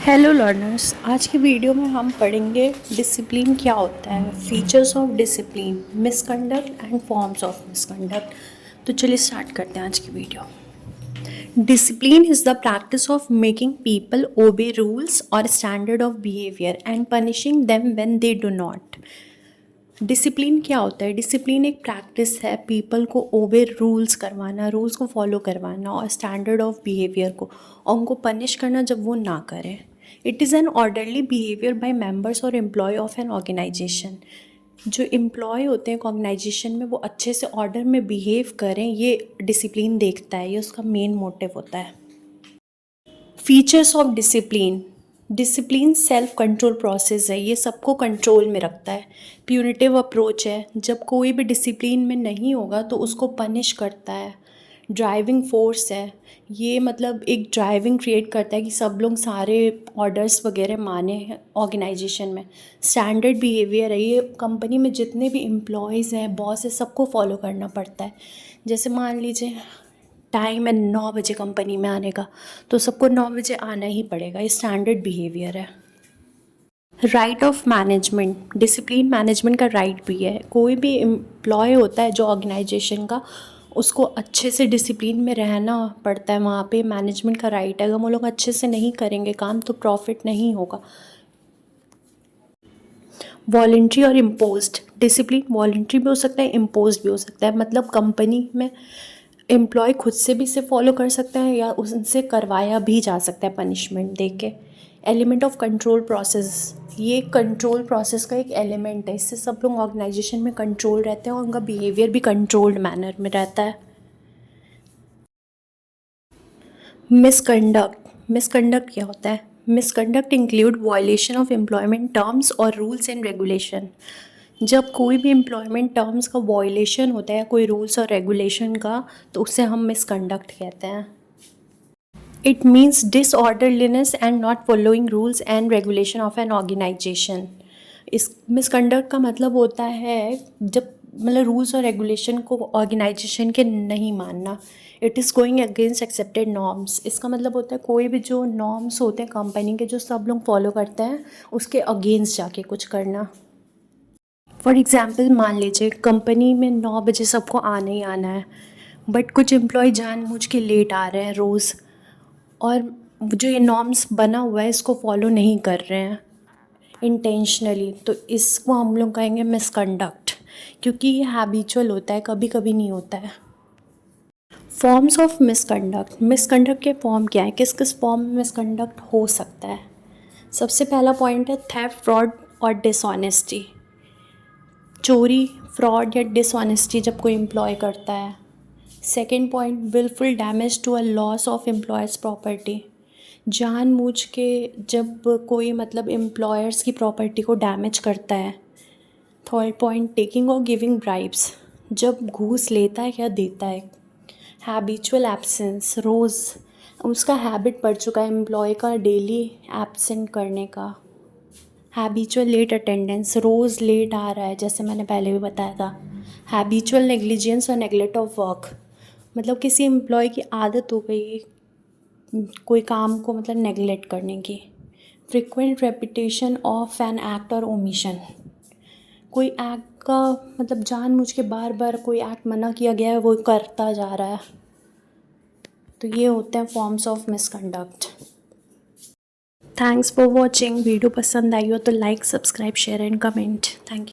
Hello learners, आज की video में हम पढ़ेंगे डिसिप्लिन क्या होता है, features of discipline, misconduct and forms of misconduct. तो चलिए स्टार्ट करते हैं आज की video. Discipline is the practice of making people obey rules और standard of behaviour and punishing them when they do not. Discipline क्या होता है? डिसिप्लिन एक प्रैक्टिस है पीपल को ओबे रूल्स करवाना, रूल्स को फॉलो करवाना और स्टैंडर्ड ऑफ बिहेवियर को, और उनको पनिश करना जब वो ना करें। It is an orderly behaviour by members और एम्प्लॉय ऑफ एन ऑर्गेनाइजेशन। जो एम्प्लॉय होते हैं ऑर्गेनाइजेशन में वो अच्छे से ऑर्डर में बिहेव करें, ये डिसिप्लिन देखता है, ये उसका मेन मोटिव होता है। Features of discipline. Discipline self control process है, ये सबको कंट्रोल में रखता है। प्यूनिटिव अप्रोच है, जब कोई भी डिसिप्लिन में नहीं होगा तो उसको पनिश करता है। ड्राइविंग फोर्स है, ये मतलब एक ड्राइविंग क्रिएट करता है कि सब लोग सारे ऑर्डर्स वगैरह माने ऑर्गेनाइजेशन में। स्टैंडर्ड बिहेवियर है, ये कंपनी में जितने भी एम्प्लॉयज़ हैं, बॉस है, सबको फॉलो करना पड़ता है। जैसे मान लीजिए टाइम है 9 बजे कंपनी में आने का, तो सबको 9 बजे आना ही पड़ेगा, ये स्टैंडर्ड बिहेवियर है। Right of management. Discipline management का राइट भी है। कोई भी एम्प्लॉय होता है जो ऑर्गेनाइजेशन का, उसको अच्छे से डिसिप्लिन में रहना पड़ता है। वहाँ पे मैनेजमेंट का राइट है, अगर वो लोग अच्छे से नहीं करेंगे काम तो प्रॉफिट नहीं होगा। वॉलेंट्री और इम्पोज्ड। डिसिप्लिन वॉलेंट्री भी हो सकता है, इम्पोज्ड भी हो सकता है। मतलब कंपनी में एम्प्लॉय खुद से भी इसे फॉलो कर सकता है या उनसे करवाया भी जा सकता है पनिशमेंट दे के। एलिमेंट ऑफ कंट्रोल प्रोसेस, ये कंट्रोल प्रोसेस का एक एलिमेंट है, इससे सब लोग ऑर्गेनाइजेशन में कंट्रोल रहते हैं और उनका बिहेवियर भी कंट्रोल्ड मैनर में रहता है। मिसकंडक्ट। मिसकंडक्ट क्या होता है? Misconduct include violation of employment terms और रूल्स एंड रेगुलेशन। जब कोई भी एम्प्लॉयमेंट टर्म्स का वायलेशन होता है, कोई रूल्स और रेगुलेशन का, तो उसे हम मिसकंडक्ट कहते हैं। It means disorderliness and not following rules and regulation of an organisation. इस मिसकंडक्ट का मतलब होता है जब मतलब रूल्स और रेगुलेशन को ऑर्गेनाइजेशन के नहीं मानना। It is going against accepted norms. इसका मतलब होता है कोई भी जो नॉर्म्स होते हैं कंपनी के, जो सब लोग फॉलो करते हैं, उसके अगेंस्ट जाके कुछ करना। फॉर एग्ज़ाम्पल मान लीजिए कंपनी में 9 बजे सबको आना ही आना है, बट कुछ एम्प्लॉय जानबूझ के लेट आ रहे हैं रोज़, और जो ये नॉर्म्स बना हुआ है इसको फॉलो नहीं कर रहे हैं इंटेंशनली, तो इसको हम लोग कहेंगे मिसकंडक्ट, क्योंकि ये हैबिचुअल होता है, कभी कभी नहीं होता है। Forms of misconduct. मिसकंडक्ट के फॉर्म क्या है, किस किस फॉर्म में मिसकंडक्ट हो सकता है? सबसे पहला पॉइंट है थेफ्ट, फ्रॉड और डिसऑनेस्टी। चोरी, फ्रॉड या डिसऑनेस्टी जब कोई एम्प्लॉय करता है। Second point wilful damage to a loss of employer's property. जानबूझ के जब कोई मतलब एम्प्लॉयर्स की प्रॉपर्टी को डैमेज करता है। थर्ड पॉइंट टेकिंग और गिविंग ब्राइब्स, जब घूस लेता है या देता है। हैबिचुअल एब्सेंस, रोज़ उसका हैबिट पड़ चुका है एम्प्लॉय का डेली एब्सेंट करने का। हैबिचुअल लेट अटेंडेंस, रोज़ लेट आ रहा है, जैसे मैंने पहले भी बताया था। हैबिचुअल नेग्लिजेंस और नेगलेक्ट ऑफ वर्क, मतलब किसी एम्प्लॉय की आदत हो गई कोई काम को मतलब नेगलेक्ट करने की। Frequent repetition of an act और ओमिशन, कोई एक्ट का मतलब जानबूझ के बार बार कोई एक्ट मना किया गया है वो करता जा रहा है, तो ये होते हैं forms of misconduct. Thanks for watching. Video पसंद आई हो तो like, subscribe, share and comment. Thank you.